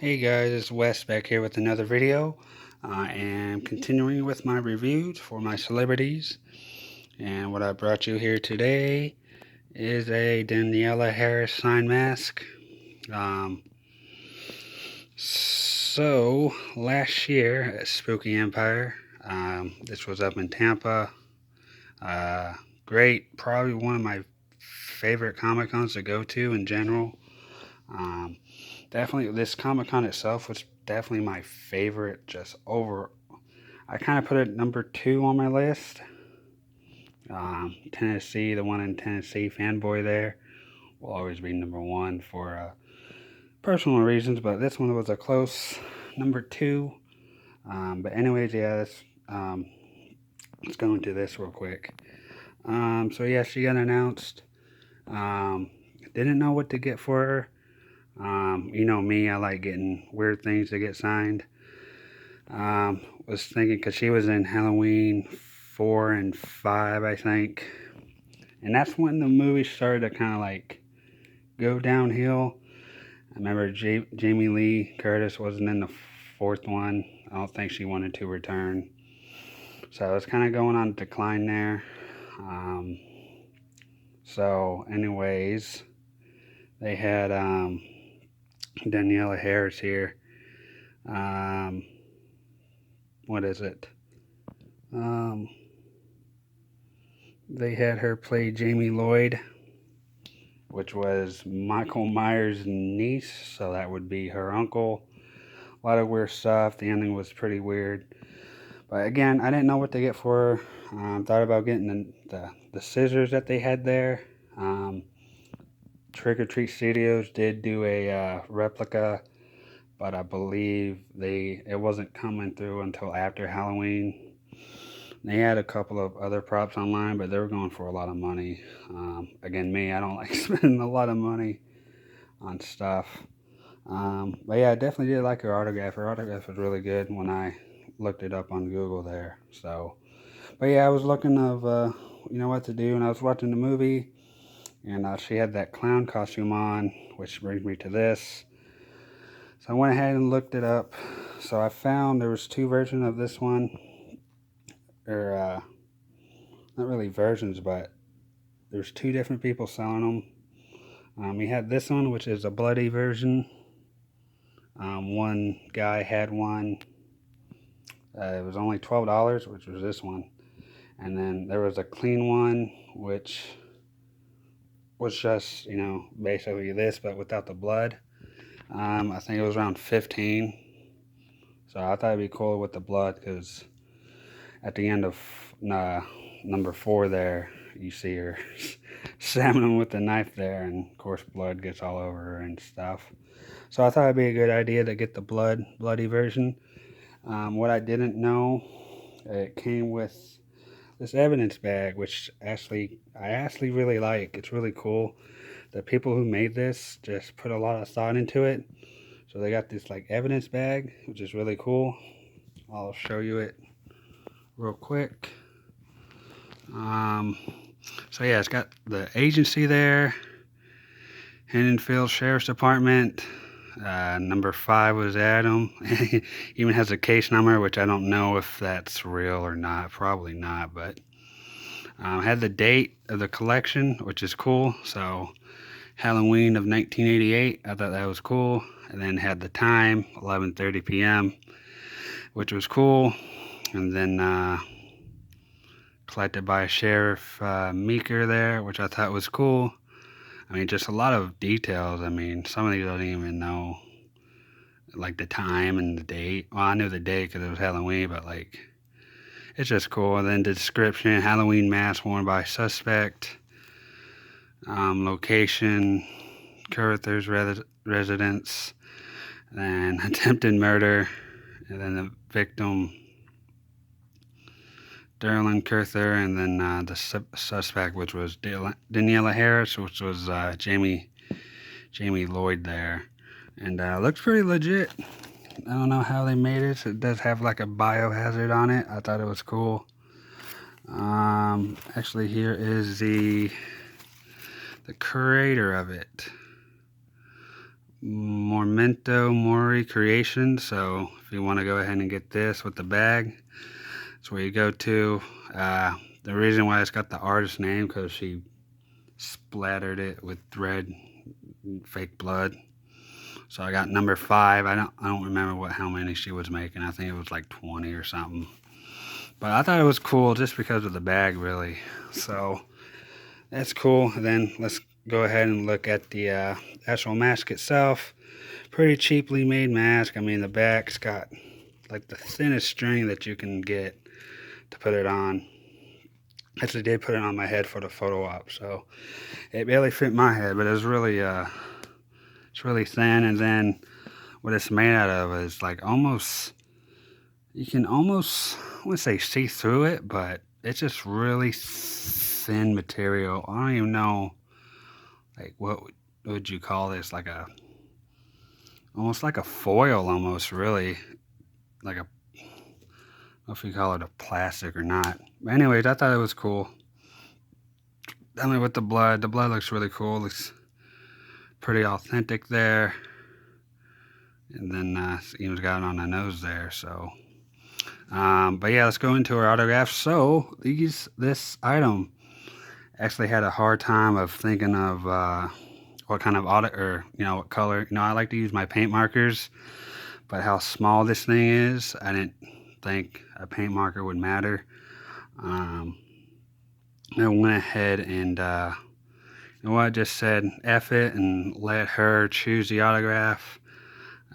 Hey guys, it's Wes back here with another video. I am continuing with my reviews for my celebrities, and what I brought you here today is a Danielle Harris sign mask. Um, Last year at Spooky Empire, this was up in Tampa. Uh, Great, probably one of my favorite Comic Cons to go to in general. Um, Definitely, this Comic Con itself was definitely my favorite. Just over, I kind of put it number two on my list. Tennessee, the one in Tennessee, fanboy there, will always be number one for personal reasons, but this one was a close number two. But anyways, yeah, let's go into this real quick. So yeah, she got announced. Um, didn't know what to get for her. You know me, I like getting weird things to get signed. Was thinking because she was in Halloween 4 and 5, I think. And that's when the movie started to kind of like go downhill. I remember Jamie Lee Curtis wasn't in the fourth one. I don't think she wanted to return. So it was kind of going on decline there. Um, anyways, they had Danielle Harris here. Um, what is it? Um, they had her play Jamie Lloyd, which was Michael Myers' niece, so that would be her uncle. A lot of weird stuff. The ending was pretty weird. But again, I didn't know what to get for her. Thought about getting the scissors that they had there. Um, Trick or Treat Studios did do a replica, but I believe it wasn't coming through until after Halloween. They had a couple of other props online, but they were going for a lot of money. Again, me, I don't like spending a lot of money on stuff. But yeah, I definitely did like her autograph. Her autograph was really good when I looked it up on Google there. But yeah, I was looking of what to do, and I was watching the movie, and she had that clown costume on, which brings me to this. So I went ahead and looked it up. So I found there was two versions of this one, or not really versions, but there's two different people selling them. We had this one, which is a bloody version. One guy had one. It was only $12, which was this one. And then there was a clean one, which was just, basically this, but without the blood. I think it was around 15. So I thought it'd be cool with the blood because at the end of number 4 there, you see her stabbing him with the knife there, and of course blood gets all over her and stuff. So I thought it'd be a good idea to get the bloody version. What I didn't know, it came with this evidence bag, which I actually really like. It's really cool. The people who made this just put a lot of thought into it. So they got this like evidence bag, which is really cool. I'll show you it real quick. Um, so yeah, it's got the agency there, Hennenfield Sheriff's Department. Number 5 was Adam. Even has a case number, which I don't know if that's real or not. Probably not, but had the date of the collection, which is cool. So Halloween of 1988. I thought that was cool. And then had the time, 11:30 p.m., which was cool. And then collected by Sheriff Meeker there, which I thought was cool. I mean, just a lot of details. I mean, some of these I don't even know, like the time and the date. Well, I knew the date because it was Halloween, but like, it's just cool. And then the description: Halloween mask worn by suspect, location, Carruthers residence, then attempted murder, and then the victim, Darylyn Carruthers, and then the suspect, which was Danielle Harris, which was Jamie Lloyd there. And looks pretty legit. I don't know how they made it. It does have like a biohazard on it. I thought it was cool. Actually, here is the creator of it. Memento Mori creation. So if you want to go ahead and get this with the bag, that's where you go to. The reason why it's got the artist name, because she splattered it with red fake blood. So I got number 5. I don't remember how many she was making. I think it was like 20 or something. But I thought it was cool just because of the bag, really. So that's cool. And then let's go ahead and look at the actual mask itself. Pretty cheaply made mask. I mean, the back's got like the thinnest string that you can get to put it on. Actually did put it on my head for the photo op, so it barely fit my head, but it's really thin. And then what it's made out of is like almost, you can almost, I wouldn't say see through it, but it's just really thin material. I don't even know, like what would you call this, like a, almost like a foil, almost, really, like a, I don't know if you call it a plastic or not. But anyways, I thought it was cool. Definitely with the blood looks really cool. Looks pretty authentic there. And then even got it on the nose there. So, but yeah, let's go into our autographs. So this item actually had a hard time of thinking of what kind of what color. I like to use my paint markers, but how small this thing is, I didn't think a paint marker would matter. I went ahead and I just said F it and let her choose the autograph.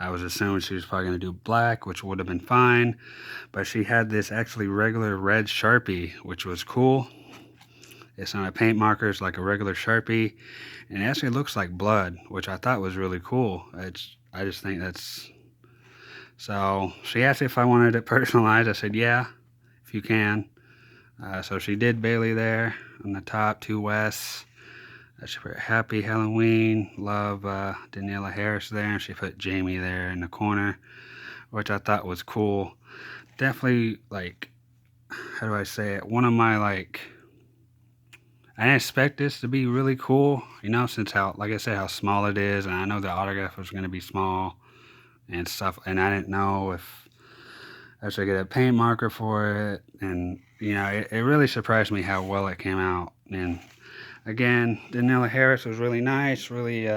I was assuming she was probably going to do black, which would have been fine, but she had this actually regular red Sharpie, which was cool. It's not a paint marker, it's like a regular Sharpie, and it actually looks like blood, which I thought was really cool. I just think that's... So she asked if I wanted it personalized. I said, yeah, if you can. So she did Bailey there on the top, 2 West. She put Happy Halloween, love Danielle Harris there, and she put Jamie there in the corner, which I thought was cool. Definitely, like, how do I say it? One of my, like, I didn't expect this to be really cool, since how, like I said, how small it is, and I know the autograph was going to be small and stuff, and I didn't know if I should get a paint marker for it, and, it really surprised me how well it came out. And again, Danielle Harris was really nice, really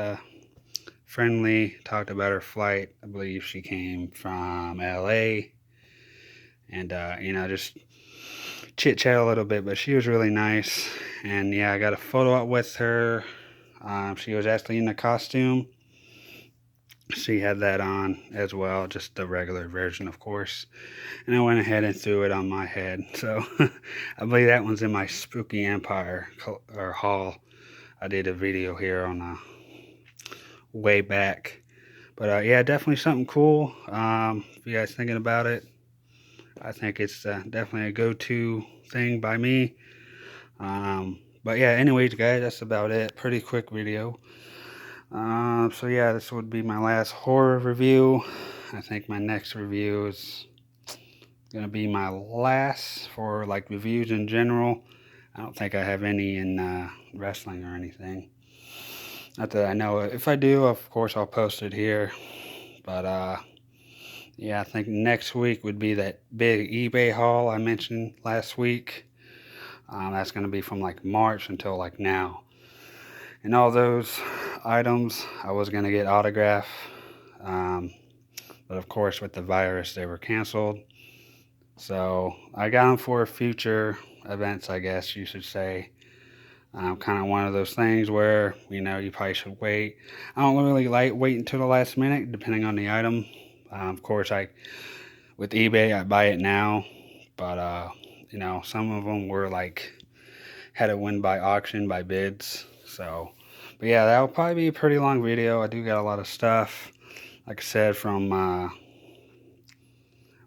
friendly, talked about her flight. I believe she came from LA, and just chit chat a little bit, but she was really nice. And yeah, I got a photo up with her. She was actually in the costume. She had that on as well, just the regular version, of course. And I went ahead and threw it on my head. So I believe that one's in my Spooky Empire or haul. I did a video here on way back. But yeah, definitely something cool. If you guys thinking about it, I think it's definitely a go-to thing by me. But yeah, anyways, guys, that's about it. Pretty quick video. So yeah, this would be my last horror review. I think my next review is gonna be my last for like reviews in general. I don't think I have any in wrestling or anything. Not that I know. If I do, of course, I'll post it here. But yeah, I think next week would be that big eBay haul I mentioned last week. That's going to be from like March until like now. And all those items I was going to get autographed. But of course, with the virus, they were canceled. So I got them for future events, I guess you should say. Kind of one of those things where, you probably should wait. I don't really like waiting until the last minute, depending on the item. Of course, with eBay, I buy it now. But, some of them were like, had to win by auction, by bids. So, but yeah, that'll probably be a pretty long video. I do got a lot of stuff, like I said, from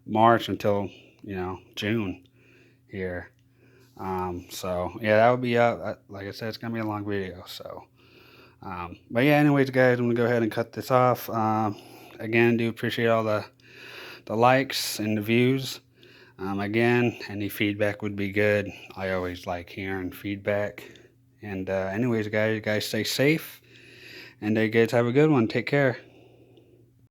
March until, June here. So yeah, that would be up. Like I said, it's gonna be a long video. So, but yeah, anyways, guys, I'm gonna go ahead and cut this off. Again, do appreciate all the likes and the views. Again, any feedback would be good. I always like hearing feedback. And anyways, guys, you guys stay safe, and you guys have a good one. Take care.